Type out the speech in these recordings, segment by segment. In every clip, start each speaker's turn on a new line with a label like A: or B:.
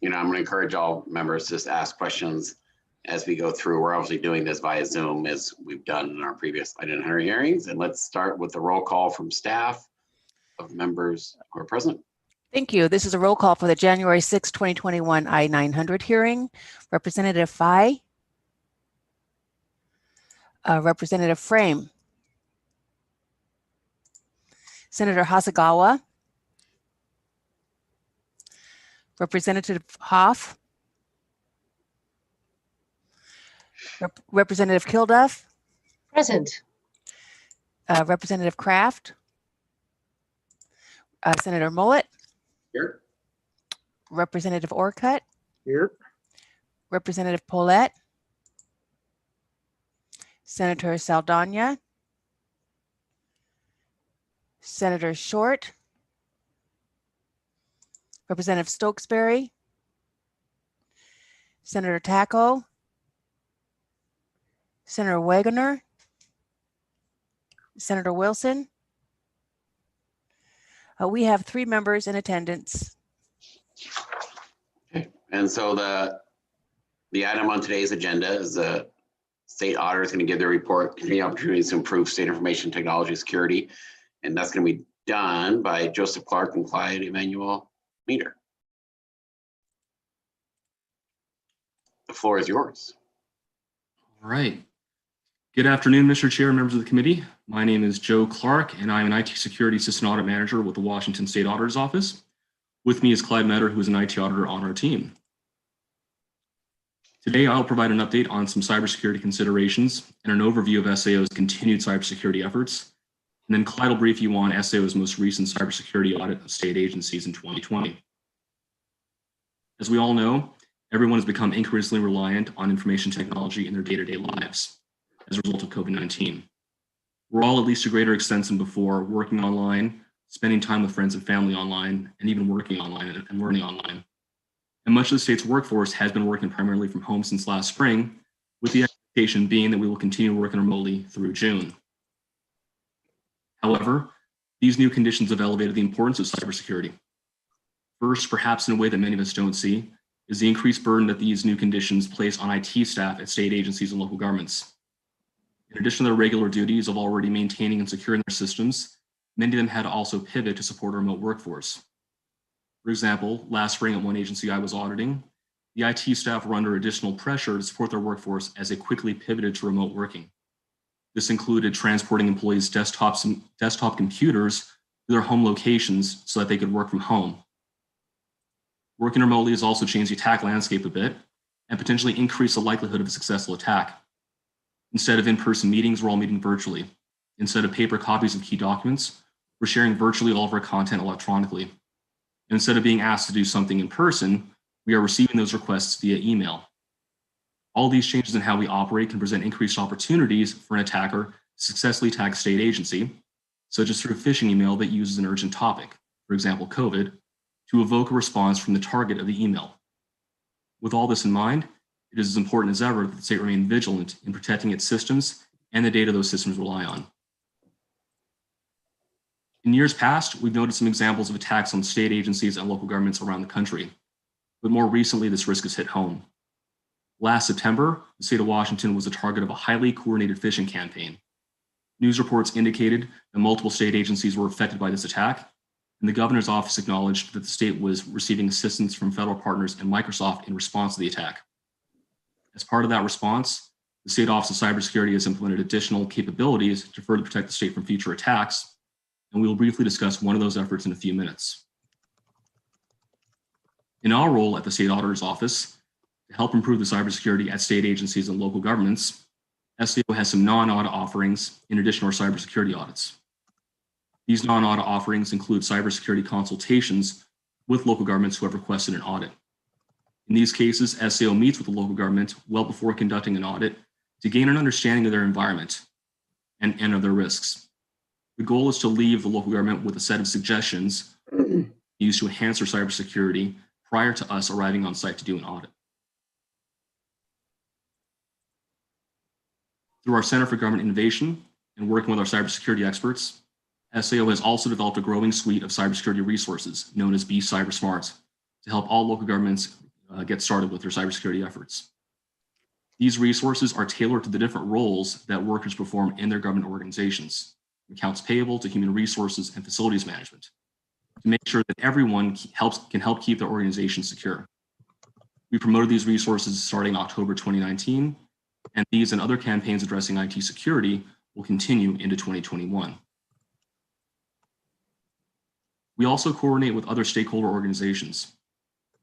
A: I'm going to encourage all members to just ask questions as we go through. We're obviously doing this via Zoom as we've done in our previous I-900 hearings. And let's start with the roll call from staff of members who are present.
B: Thank you. This is a roll call for the January 6, 2021 I-900 hearing. Representative Fye. Representative Frame. Senator Hasegawa. Representative Hoff. Representative Kilduff.
C: Present.
B: Representative Kraft. Senator Mullet.
A: Here.
B: Representative Orcutt.
D: Here.
B: Representative Paulette. Senator Saldana. Senator Short. Representative Stokesbury. Senator Tacko. Senator Wagoner. Senator Wilson. We have 3 members in attendance.
A: Okay. And so the item on today's agenda is the State Auditor is going to give their report, Community Opportunities to Improve State Information Technology Security. And that's going to be done by Joseph Clark and Clyde Emmanuel Meter. The floor is yours.
E: All right. Good afternoon, Mr. Chair, members of the committee. My name is Joe Clark, and I'm an IT Security Assistant Audit Manager with the Washington State Auditor's Office. With me is Clyde Metter, who is an IT Auditor on our team. Today, I'll provide an update on some cybersecurity considerations and an overview of SAO's continued cybersecurity efforts. And then Clyde will brief you on SAO's most recent cybersecurity audit of state agencies in 2020. As we all know, everyone has become increasingly reliant on information technology in their day-to-day lives as a result of COVID-19. We're all, at least to a greater extent than before, working online, spending time with friends and family online, and even working online and learning online. And much of the state's workforce has been working primarily from home since last spring, with the expectation being that we will continue working remotely through June. However, these new conditions have elevated the importance of cybersecurity. First, perhaps in a way that many of us don't see, is the increased burden that these new conditions place on IT staff at state agencies and local governments. In addition to their regular duties of already maintaining and securing their systems, many of them had to also pivot to support a remote workforce. For example, last spring at one agency I was auditing, the IT staff were under additional pressure to support their workforce as they quickly pivoted to remote working. This included transporting employees' desktop computers to their home locations so that they could work from home. Working remotely has also changed the attack landscape a bit and potentially increased the likelihood of a successful attack. Instead of in-person meetings, we're all meeting virtually. Instead of paper copies of key documents, we're sharing virtually all of our content electronically. And instead of being asked to do something in person, we are receiving those requests via email. All these changes in how we operate can present increased opportunities for an attacker to successfully attack a state agency, such as through a phishing email that uses an urgent topic, for example, COVID, to evoke a response from the target of the email. With all this in mind, it is as important as ever that the state remain vigilant in protecting its systems and the data those systems rely on. In years past, we've noted some examples of attacks on state agencies and local governments around the country, but more recently, this risk has hit home. Last September, the state of Washington was the target of a highly coordinated phishing campaign. News reports indicated that multiple state agencies were affected by this attack, and the governor's office acknowledged that the state was receiving assistance from federal partners and Microsoft in response to the attack. As part of that response, the State Office of Cybersecurity has implemented additional capabilities to further protect the state from future attacks, and we will briefly discuss one of those efforts in a few minutes. In our role at the State Auditor's Office, to help improve the cybersecurity at state agencies and local governments, SAO has some non-audit offerings in addition to our cybersecurity audits. These non-audit offerings include cybersecurity consultations with local governments who have requested an audit. In these cases, SAO meets with the local government well before conducting an audit to gain an understanding of their environment and of their risks. The goal is to leave the local government with a set of suggestions used to enhance their cybersecurity prior to us arriving on site to do an audit. Through our Center for Government Innovation and working with our cybersecurity experts, SAO has also developed a growing suite of cybersecurity resources known as B CyberSmart to help all local governments get started with their cybersecurity efforts. These resources are tailored to the different roles that workers perform in their government organizations, from accounts payable to human resources and facilities management, to make sure that everyone can help keep their organization secure. We promoted these resources starting October 2019, and these and other campaigns addressing IT security will continue into 2021. We also coordinate with other stakeholder organizations.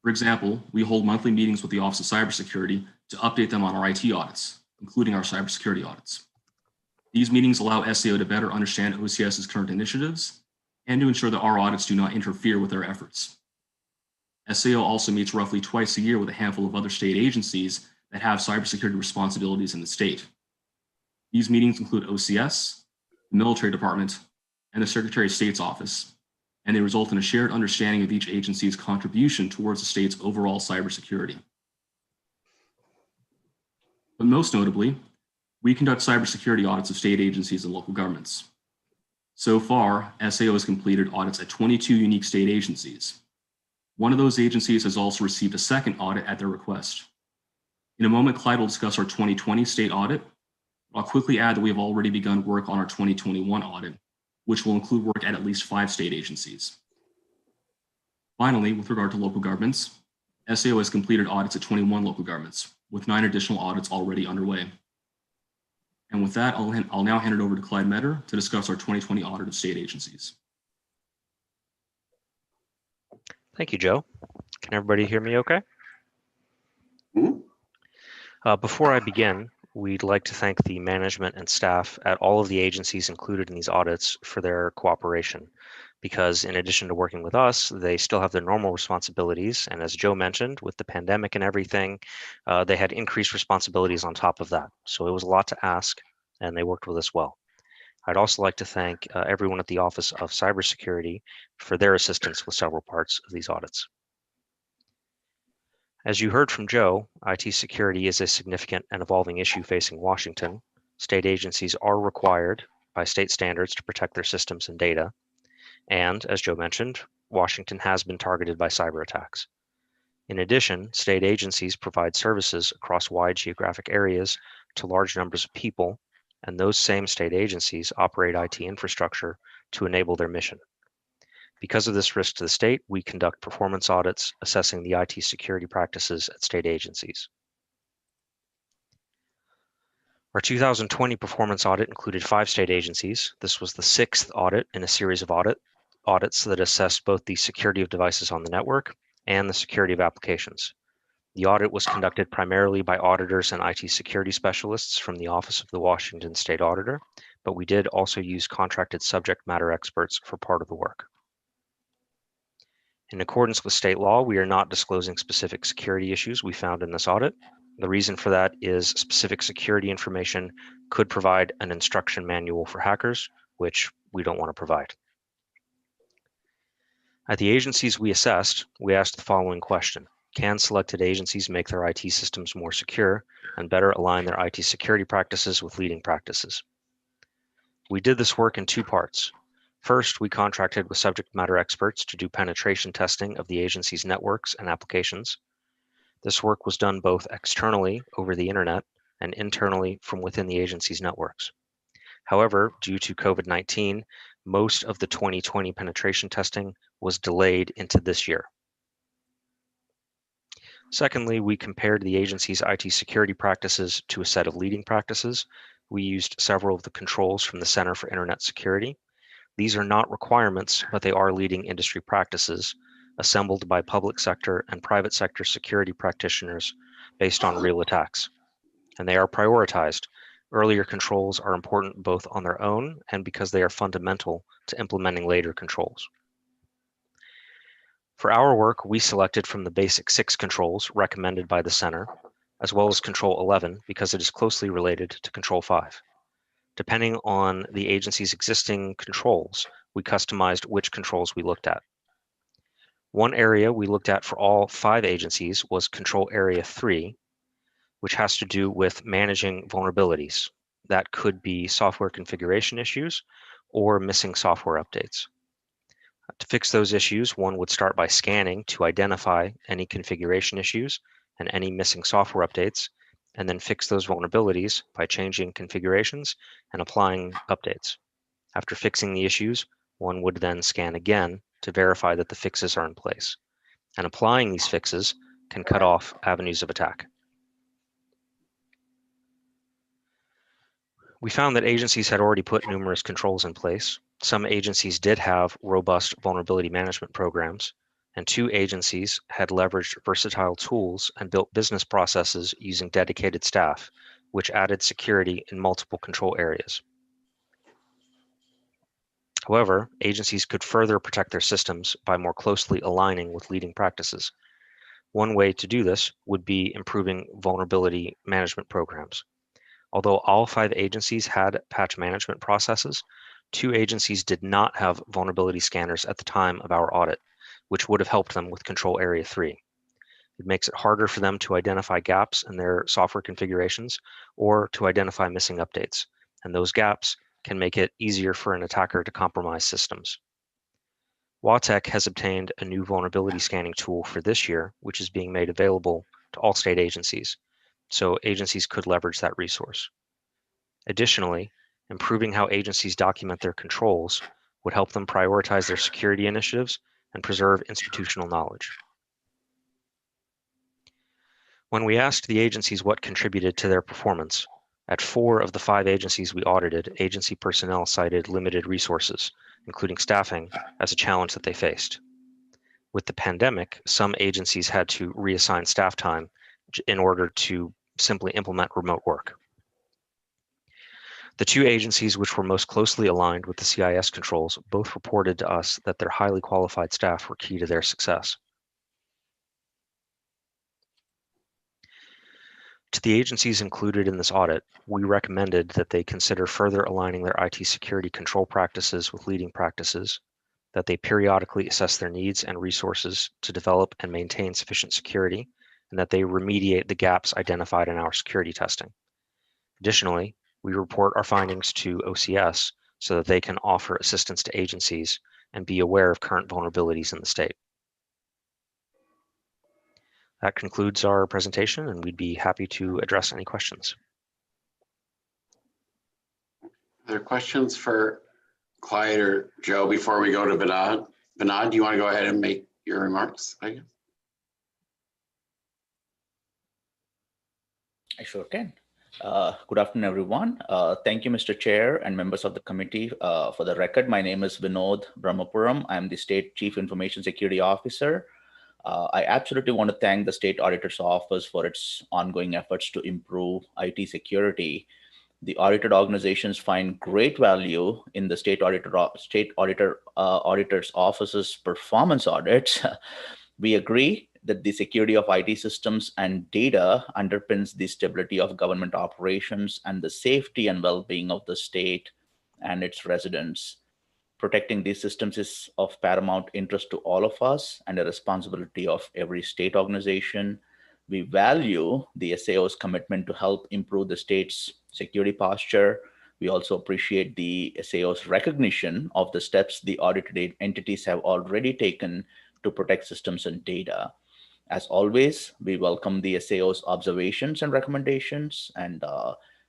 E: For example, we hold monthly meetings with the Office of Cybersecurity to update them on our IT audits, including our cybersecurity audits. These meetings allow SAO to better understand OCS's current initiatives and to ensure that our audits do not interfere with their efforts. SAO also meets roughly twice a year with a handful of other state agencies that have cybersecurity responsibilities in the state. These meetings include OCS, the Military Department, and the Secretary of State's office, and they result in a shared understanding of each agency's contribution towards the state's overall cybersecurity. But most notably, we conduct cybersecurity audits of state agencies and local governments. So far, SAO has completed audits at 22 unique state agencies. One of those agencies has also received a second audit at their request. In a moment, Clyde will discuss our 2020 state audit. I'll quickly add that we have already begun work on our 2021 audit, which will include work at least 5 state agencies. Finally, with regard to local governments, SAO has completed audits at 21 local governments, with 9 additional audits already underway. And with that, I'll now hand it over to Clyde Metter to discuss our 2020 audit of state agencies.
C: Thank you, Joe. Can everybody hear me okay? Before I begin, we'd like to thank the management and staff at all of the agencies included in these audits for their cooperation, because in addition to working with us, they still have their normal responsibilities. And as Joe mentioned, with the pandemic and everything, they had increased responsibilities on top of that. So it was a lot to ask, and they worked with us well. I'd also like to thank everyone at the Office of Cybersecurity for their assistance with several parts of these audits. As you heard from Joe, IT security is a significant and evolving issue facing Washington. State agencies are required by state standards to protect their systems and data. And as Joe mentioned, Washington has been targeted by cyber attacks. In addition, state agencies provide services across wide geographic areas to large numbers of people, and those same state agencies operate IT infrastructure to enable their mission. Because of this risk to the state, we conduct performance audits assessing the IT security practices at state agencies. Our 2020 performance audit included 5 state agencies. This was the 6th audit in a series of audits that assessed both the security of devices on the network and the security of applications. The audit was conducted primarily by auditors and IT security specialists from the Office of the Washington State Auditor, but we did also use contracted subject matter experts for part of the work. In accordance with state law, we are not disclosing specific security issues we found in this audit. The reason for that is specific security information could provide an instruction manual for hackers, which we don't want to provide. At the agencies we assessed, we asked the following question: can selected agencies make their IT systems more secure and better align their IT security practices with leading practices? We did this work in 2 parts. First, we contracted with subject matter experts to do penetration testing of the agency's networks and applications. This work was done both externally over the internet and internally from within the agency's networks. However, due to COVID-19, most of the 2020 penetration testing was delayed into this year. Secondly, we compared the agency's IT security practices to a set of leading practices. We used several of the controls from the Center for Internet Security. These are not requirements, but they are leading industry practices assembled by public sector and private sector security practitioners based on real attacks. And they are prioritized. Earlier controls are important both on their own and because they are fundamental to implementing later controls. For our work, we selected from the basic 6 controls recommended by the center, as well as Control 11 because it is closely related to Control 5. Depending on the agency's existing controls, we customized which controls we looked at. One area we looked at for all 5 agencies was Control Area 3, which has to do with managing vulnerabilities. That could be software configuration issues or missing software updates. To fix those issues, one would start by scanning to identify any configuration issues and any missing software updates, and then fix those vulnerabilities by changing configurations and applying updates. After fixing the issues, one would then scan again to verify that the fixes are in place. And applying these fixes can cut off avenues of attack. We found that agencies had already put numerous controls in place. Some agencies did have robust vulnerability management programs, and 2 agencies had leveraged versatile tools and built business processes using dedicated staff, which added security in multiple control areas. However, agencies could further protect their systems by more closely aligning with leading practices. One way to do this would be improving vulnerability management programs. Although all 5 agencies had patch management processes, 2 agencies did not have vulnerability scanners at the time of our audit, which would have helped them with Control Area 3. It makes it harder for them to identify gaps in their software configurations or to identify missing updates, and those gaps can make it easier for an attacker to compromise systems. WATEC has obtained a new vulnerability scanning tool for this year, which is being made available to all state agencies, so agencies could leverage that resource. Additionally, improving how agencies document their controls would help them prioritize their security initiatives and preserve institutional knowledge. When we asked the agencies what contributed to their performance, at 4 of the 5 agencies we audited, agency personnel cited limited resources, including staffing, as a challenge that they faced. With the pandemic, some agencies had to reassign staff time in order to simply implement remote work. The 2 agencies which were most closely aligned with the CIS controls both reported to us that their highly qualified staff were key to their success. To the agencies included in this audit, we recommended that they consider further aligning their IT security control practices with leading practices, that they periodically assess their needs and resources to develop and maintain sufficient security, and that they remediate the gaps identified in our security testing. Additionally, we report our findings to OCS so that they can offer assistance to agencies and be aware of current vulnerabilities in the state. That concludes our presentation, and we'd be happy to address any questions.
A: Are there questions for Clyde or Joe before we go to Vinod? Vinod, do you want to go ahead and make your remarks?
D: I sure can. Good afternoon, everyone. Thank you, Mr. Chair and members of the committee. For the record, my name is Vinod Brahmapuram. I'm the State Chief Information Security Officer. I absolutely want to thank the State Auditor's Office for its ongoing efforts to improve IT security. The audited organizations find great value in the State Auditor's Office's performance audits. We agree that the security of IT systems and data underpins the stability of government operations and the safety and well-being of the state and its residents. Protecting these systems is of paramount interest to all of us and a responsibility of every state organization. We value the SAO's commitment to help improve the state's security posture. We also appreciate the SAO's recognition of the steps the audited entities have already taken to protect systems and data. As always, we welcome the SAO's observations and recommendations, and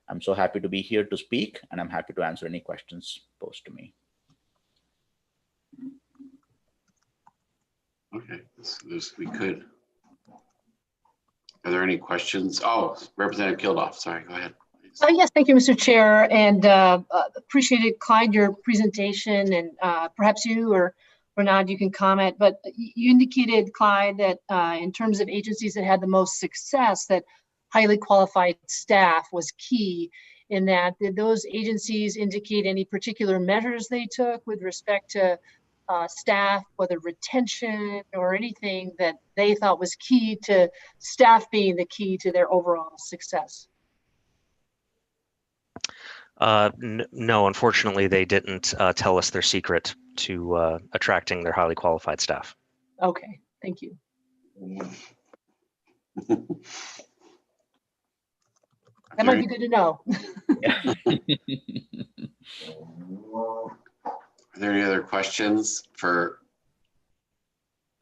D: I'm so happy to be here to speak, and I'm happy to answer any questions posed to me.
A: Okay, we could. Are there any questions? Oh, Representative Kildoff, sorry, go ahead.
F: Yes, thank you, Mr. Chair, and appreciated, Clyde, your presentation, and perhaps you or Vinod, you can comment, but you indicated, Clyde, that in terms of agencies that had the most success, that highly qualified staff was key. In that, did those agencies indicate any particular measures they took with respect to staff, whether retention or anything that they thought was key to staff being the key to their overall success?
C: No, unfortunately, they didn't tell us their secret to attracting their highly qualified staff.
F: Okay, thank you. That might be good to know.
A: Are there any other questions for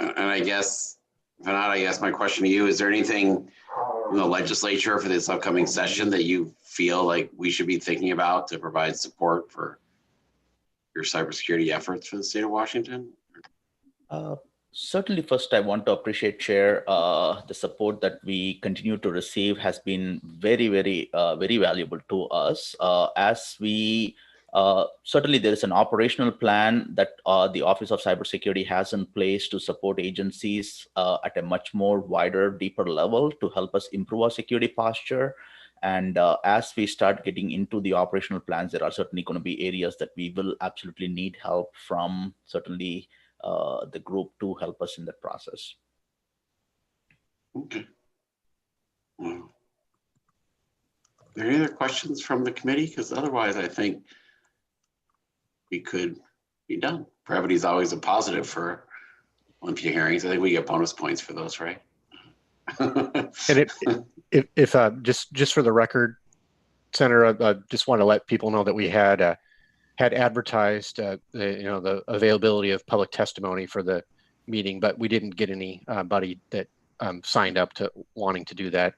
A: And I guess, Vinod, I guess my question to you, is there anything in the legislature for this upcoming session that you feel like we should be thinking about to provide support for your cybersecurity efforts for the state of Washington?
D: Certainly, first, I want to appreciate, Chair, the support that we continue to receive has been very, very, very valuable to us. As we certainly, there is an operational plan that the Office of Cybersecurity has in place to support agencies at a much more wider, deeper level to help us improve our security posture. And as we start getting into the operational plans, there are certainly going to be areas that we will absolutely need help from, certainly, the group to help us in that process.
A: Okay. Well, are there any other questions from the committee? Because otherwise, I think we could be done. Brevity is always a positive for Olympia hearings. I think we get bonus points for those, right?
G: And if just for the record, Senator, I just want to let people know that we had advertised the availability of public testimony for the meeting, but we didn't get anybody that signed up to wanting to do that.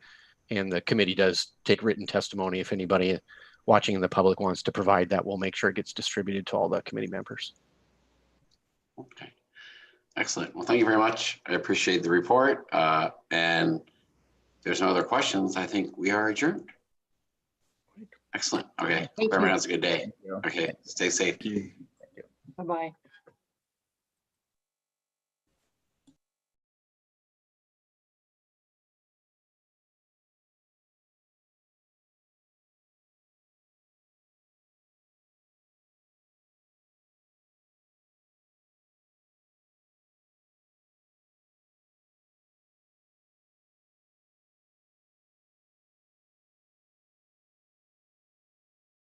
G: And the committee does take written testimony. If anybody watching in the public wants to provide that, we'll make sure it gets distributed to all the committee members.
A: Okay, excellent. Well, thank you very much. I appreciate the report. And if there's no other questions, I think we are adjourned. Excellent. Okay. Hope everyone has a good day. Okay. Stay safe.
F: Bye-bye.